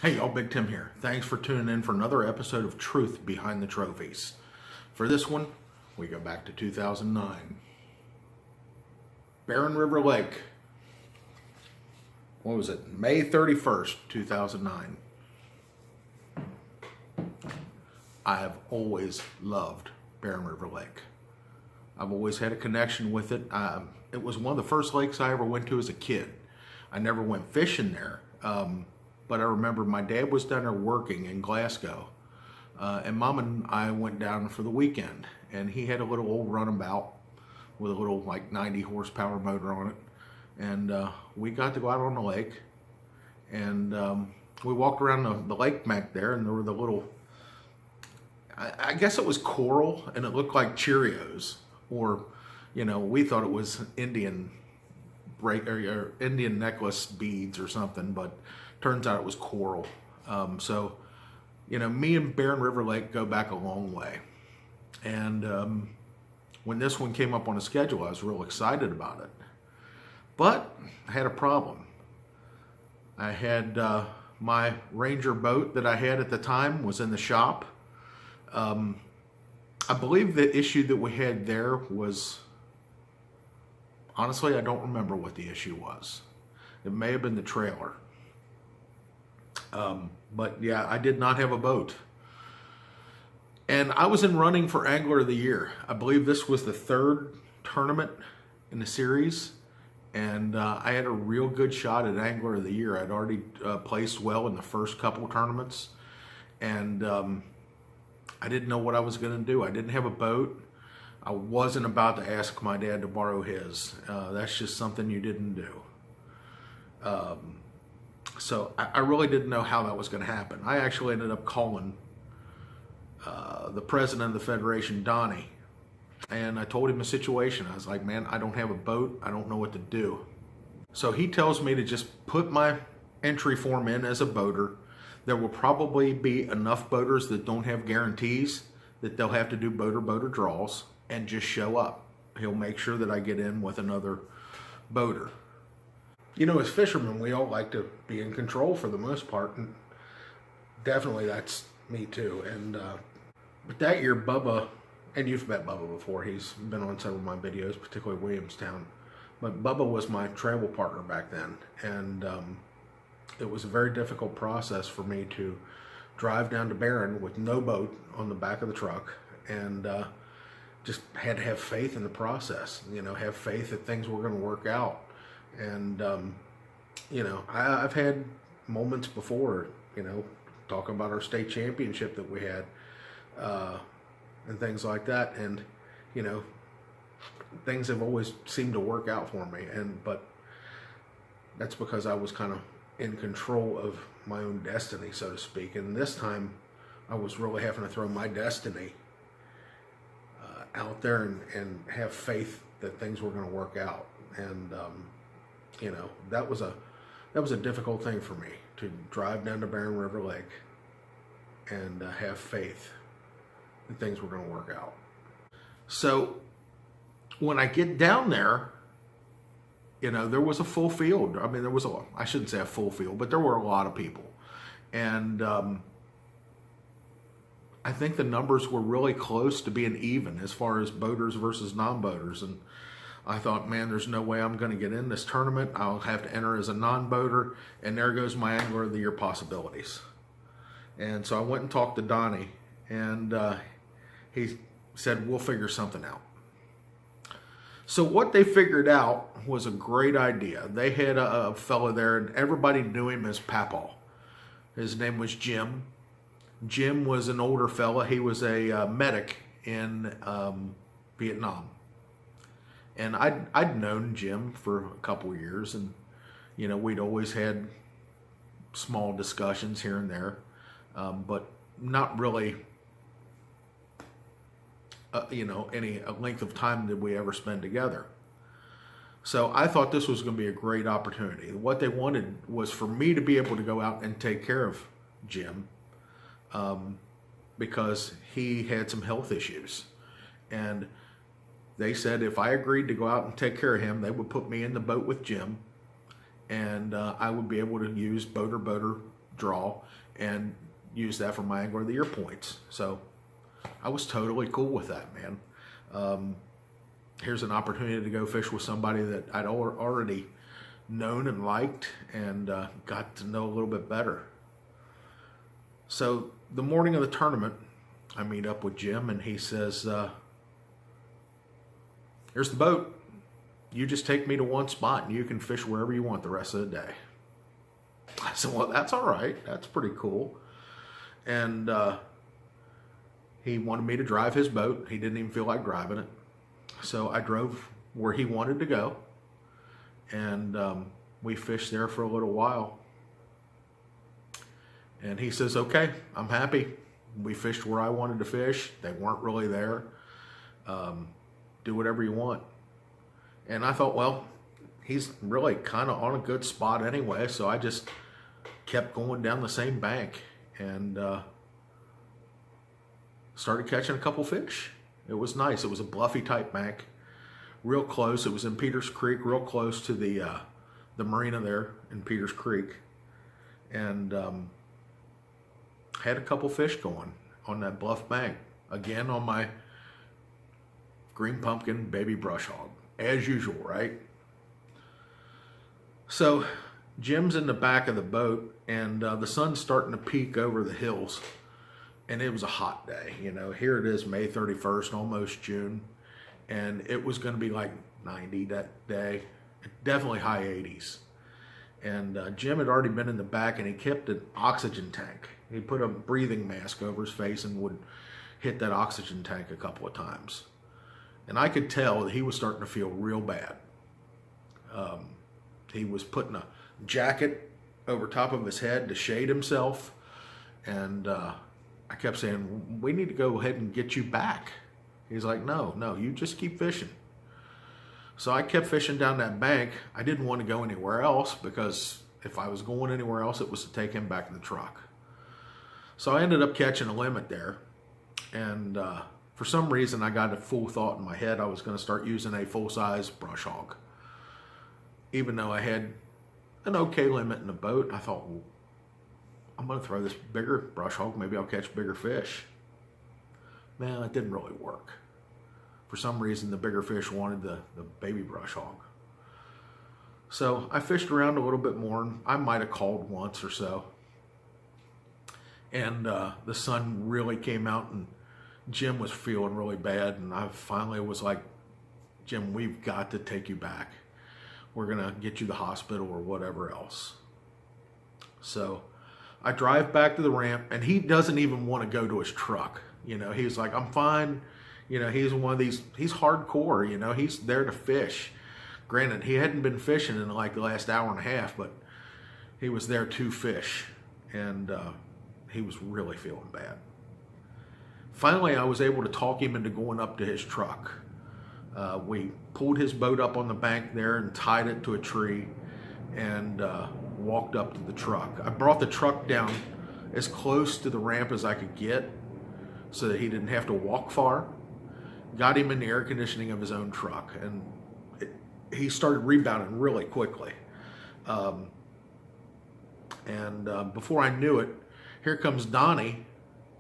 Hey y'all, Big Tim here. Thanks for tuning in for another episode of Truth Behind the Trophies. For this one, we go back to 2009. Barrenriverlake. What was it? May 31st, 2009. I have always loved Barrenriverlake. I've always had a connection with it. It was one of the first lakes I ever went to as a kid. I never went fishing there. But I remember my dad was down there working in Glasgow, and Mom and I went down for the weekend, and he had a little old runabout with a little like 90 horsepower motor on it, and we got to go out on the lake, and we walked around the lake back there, and there were the little, I guess it was coral, and it looked like Cheerios, or we thought it was Indian or Indian necklace beads or something, but turns out it was coral. So me and Barrenriverlake go back a long way. And when this one came up on the schedule, I was real excited about it. But I had a problem. I had my Ranger boat that I had at the time was in the shop. I believe the issue that we had there was, honestly, I don't remember what the issue was. It may have been the trailer. But yeah, I did not have a boat. And I was in running for Angler of the Year. I believe this was the third tournament in the series. And I had a real good shot at Angler of the Year. I'd already placed well in the first couple tournaments. And I didn't know what I was going to do. I didn't have a boat. I wasn't about to ask my dad to borrow his. That's just something you didn't do. So I really didn't know how that was going to happen. I actually ended up calling the president of the federation, Donnie, and I told him the situation. I was like, man, I don't have a boat. I don't know what to do. So he tells me to just put my entry form in as a boater. There will probably be enough boaters that don't have guarantees that they'll have to do boater draws and just show up. He'll make sure that I get in with another boater. As fishermen, we all like to be in control for the most part, and definitely that's me too. And but that year, Bubba, and you've met Bubba before, he's been on several of my videos, particularly Williamstown, but Bubba was my travel partner back then, and it was a very difficult process for me to drive down to Barren with no boat on the back of the truck, and just had to have faith in the process, have faith that things were going to work out. And, I've had moments before, talking about our state championship that we had, and things like that. And, things have always seemed to work out for me. But that's because I was kind of in control of my own destiny, so to speak. And this time I was really having to throw my destiny out there and have faith that things were going to work out. And, that was a difficult thing for me, to drive down to Barrenriverlake and have faith that things were going to work out. So when I get down there, there was a full field. I mean, I shouldn't say a full field, but there were a lot of people. And I think the numbers were really close to being even as far as boaters versus non-boaters. And I thought, man, there's no way I'm going to get in this tournament. I'll have to enter as a non-boater, and there goes my Angler of the Year possibilities. And so I went and talked to Donnie, and he said, we'll figure something out. So what they figured out was a great idea. They had a fellow there, and everybody knew him as Papaw. His name was Jim. Jim was an older fella. He was a medic in Vietnam. And I'd known Jim for a couple years, and we'd always had small discussions here and there, but not really any length of time did we ever spend together. So I thought this was going to be a great opportunity. What they wanted was for me to be able to go out and take care of Jim, because he had some health issues, and they said if I agreed to go out and take care of him, they would put me in the boat with Jim, and I would be able to use boater draw and use that for my Angler of the Year points. So I was totally cool with that, man. Here's an opportunity to go fish with somebody that I'd already known and liked, and got to know a little bit better. So the morning of the tournament, I meet up with Jim, and he says, here's the boat. You just take me to one spot and you can fish wherever you want the rest of the day. I said, well, that's all right. That's pretty cool. And he wanted me to drive his boat. He didn't even feel like driving it. So I drove where he wanted to go. And we fished there for a little while. And he says, okay, I'm happy. We fished where I wanted to fish. They weren't really there. Do whatever you want. And I thought, well, he's really kind of on a good spot anyway. So I just kept going down the same bank and started catching a couple fish. It was nice. It was a bluffy type bank, real close. It was in Peters Creek, real close to the marina there in Peters Creek. And had a couple fish going on that bluff bank. Again, on my green pumpkin baby brush hog, as usual, right? So Jim's in the back of the boat, and the sun's starting to peek over the hills, and it was a hot day. You know, here it is, May 31st, almost June, and it was going to be like 90 that day, definitely high 80s. And Jim had already been in the back, and he kept an oxygen tank. He put a breathing mask over his face and would hit that oxygen tank a couple of times. And I could tell that he was starting to feel real bad. He was putting a jacket over top of his head to shade himself. And I kept saying, we need to go ahead and get you back. He's like, no, you just keep fishing. So I kept fishing down that bank. I didn't want to go anywhere else, because if I was going anywhere else, it was to take him back to the truck. So I ended up catching a limit there. And for some reason, I got a full thought in my head I was going to start using a full-size brush hog. Even though I had an okay limit in the boat, I thought, well, I'm going to throw this bigger brush hog. Maybe I'll catch bigger fish. Man, it didn't really work. For some reason, the bigger fish wanted the baby brush hog. So I fished around a little bit more. I might have called once or so. And the sun really came out, and Jim was feeling really bad. And I finally was like, Jim, we've got to take you back. We're going to get you to the hospital or whatever else. So I drive back to the ramp, and he doesn't even want to go to his truck. You know, he's like, I'm fine. You know, he's one of these, he's hardcore, you know, he's there to fish. Granted, he hadn't been fishing in like the last hour and a half, but he was there to fish. And he was really feeling bad. Finally, I was able to talk him into going up to his truck. We pulled his boat up on the bank there and tied it to a tree and walked up to the truck. I brought the truck down as close to the ramp as I could get so that he didn't have to walk far. Got him in the air conditioning of his own truck, and he started rebounding really quickly. Before I knew it, here comes Donnie,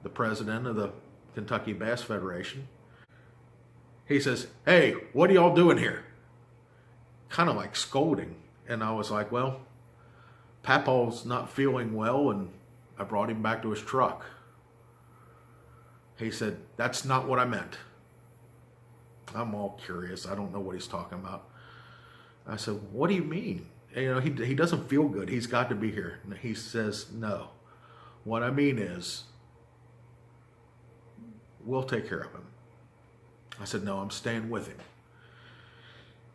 the president of the Kentucky Bass Federation. He says, hey, what are y'all doing here? Kind of like scolding. And I was like, well, Papaw's not feeling well, and I brought him back to his truck. He said, that's not what I meant. I'm all curious. I don't know what he's talking about. I said, what do you mean? You know, he doesn't feel good. He's got to be here. And he says, no. What I mean is, we'll take care of him. I said, no, I'm staying with him.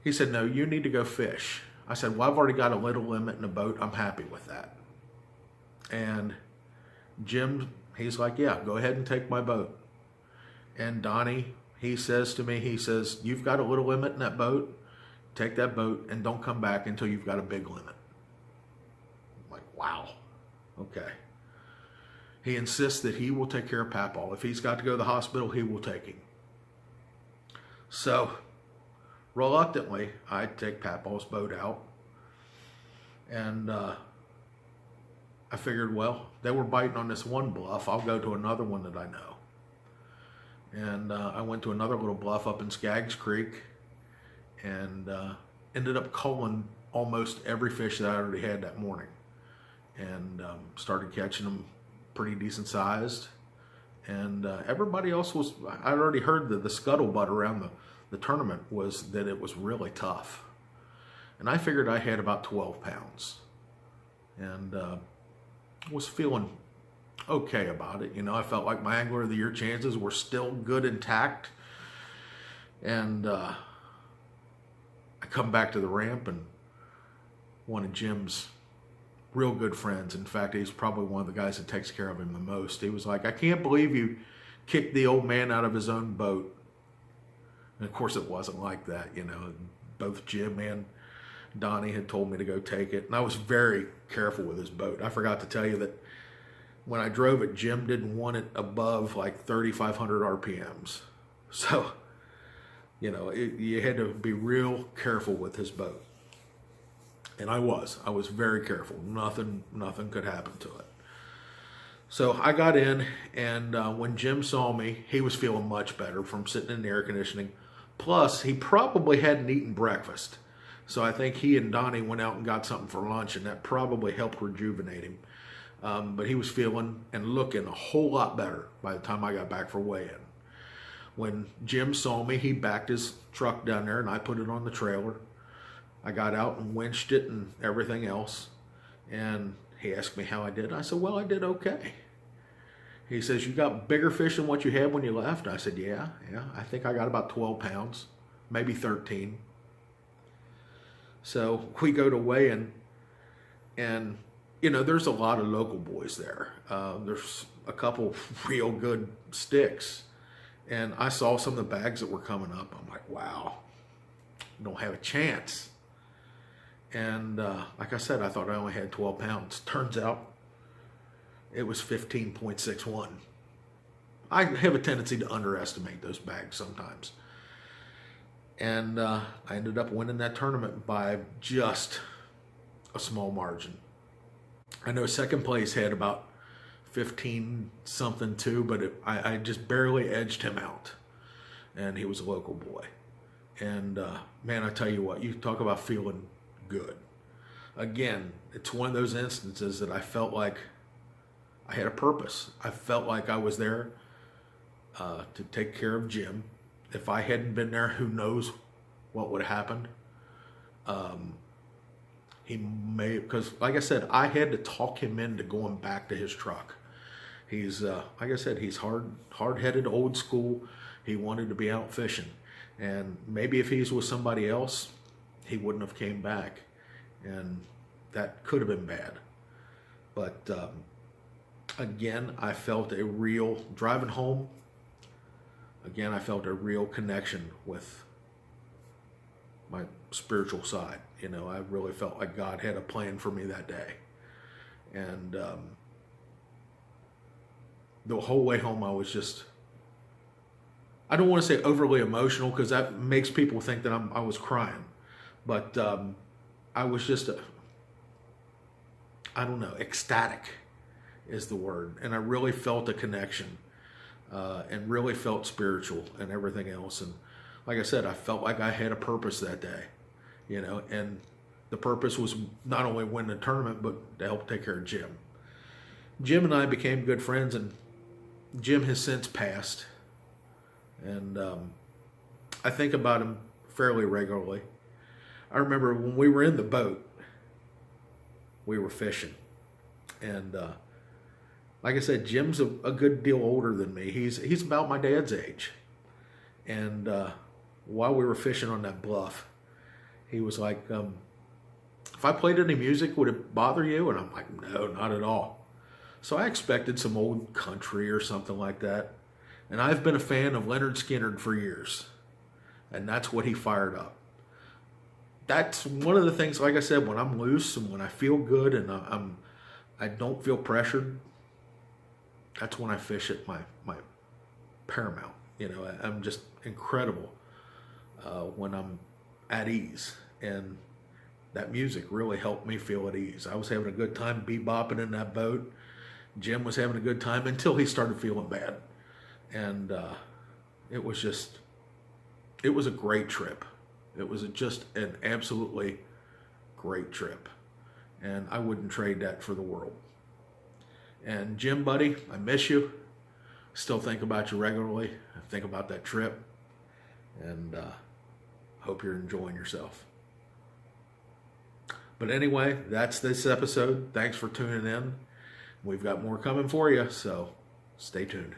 He said, no, you need to go fish. I said, well, I've already got a little limit in the boat. I'm happy with that. And Jim, he's like, yeah, go ahead and take my boat. And Donnie, he says to me, he says, you've got a little limit in that boat. Take that boat and don't come back until you've got a big limit. I'm like, wow, okay. He insists that he will take care of Papaw. If he's got to go to the hospital, he will take him. So, reluctantly, I take Papaw's boat out. And I figured, well, they were biting on this one bluff. I'll go to another one that I know. And I went to another little bluff up in Skaggs Creek and ended up culling almost every fish that I already had that morning. And started catching them pretty decent sized. And everybody else was, I already heard that the scuttlebutt around the tournament was that it was really tough. And I figured I had about 12 pounds. And was feeling okay about it. You know, I felt like my Angler of the Year chances were still good intact. And I come back to the ramp, and one of Jim's real good friends, in fact, he's probably one of the guys that takes care of him the most, he was like, I can't believe you kicked the old man out of his own boat. And of course it wasn't like that, you know. Both Jim and Donnie had told me to go take it, and I was very careful with his boat. I forgot to tell you that when I drove it, Jim didn't want it above like 3,500 RPMs. So, you know, you had to be real careful with his boat. And I was very careful. Nothing could happen to it. So I got in, and when Jim saw me, he was feeling much better from sitting in the air conditioning. Plus, he probably hadn't eaten breakfast. So I think he and Donnie went out and got something for lunch, and that probably helped rejuvenate him. But he was feeling and looking a whole lot better by the time I got back for weigh-in. When Jim saw me, he backed his truck down there, and I put it on the trailer. I got out and winched it and everything else. And he asked me how I did. I said, well, I did okay. He says, you got bigger fish than what you had when you left? I said, yeah. I think I got about 12 pounds, maybe 13. So we go to weigh-in, and, you know, there's a lot of local boys there. There's a couple real good sticks. And I saw some of the bags that were coming up. I'm like, wow, don't have a chance. And like I said, I thought I only had 12 pounds. Turns out it was 15.61. I have a tendency to underestimate those bags sometimes. And I ended up winning that tournament by just a small margin. I know second place had about 15 something too, but I just barely edged him out. And he was a local boy. And man, I tell you what, you talk about feeling good. Again, it's one of those instances that I felt like I had a purpose. I felt like I was there to take care of Jim. If I hadn't been there, who knows what would have happened. He may, because like I said, I had to talk him into going back to his truck. He's, like I said, he's hard-headed, old school. He wanted to be out fishing. And maybe if he's with somebody else, he wouldn't have came back. And that could have been bad. But again, I felt a real, driving home, again, I felt a real connection with my spiritual side. You know, I really felt like God had a plan for me that day. And the whole way home, I was just, I don't want to say overly emotional, because that makes people think that I was crying. But I was just, I don't know, ecstatic is the word. And I really felt a connection and really felt spiritual and everything else. And like I said, I felt like I had a purpose that day, you know, and the purpose was not only win the tournament, but to help take care of Jim. Jim and I became good friends, and Jim has since passed. And I think about him fairly regularly. I remember when we were in the boat, we were fishing. And like I said, Jim's a good deal older than me. He's about my dad's age. And while we were fishing on that bluff, he was like, if I played any music, would it bother you? And I'm like, no, not at all. So I expected some old country or something like that. And I've been a fan of Leonard Skinner for years. And that's what he fired up. That's one of the things, like I said, when I'm loose and when I feel good and I don't feel pressured, that's when I fish at my paramount. You know, I'm just incredible when I'm at ease. And that music really helped me feel at ease. I was having a good time bebopping in that boat. Jim was having a good time until he started feeling bad. And it was a great trip. It was just an absolutely great trip. And I wouldn't trade that for the world. And Jim, buddy, I miss you. Still think about you regularly. I think about that trip. And hope you're enjoying yourself. But anyway, that's this episode. Thanks for tuning in. We've got more coming for you, so stay tuned.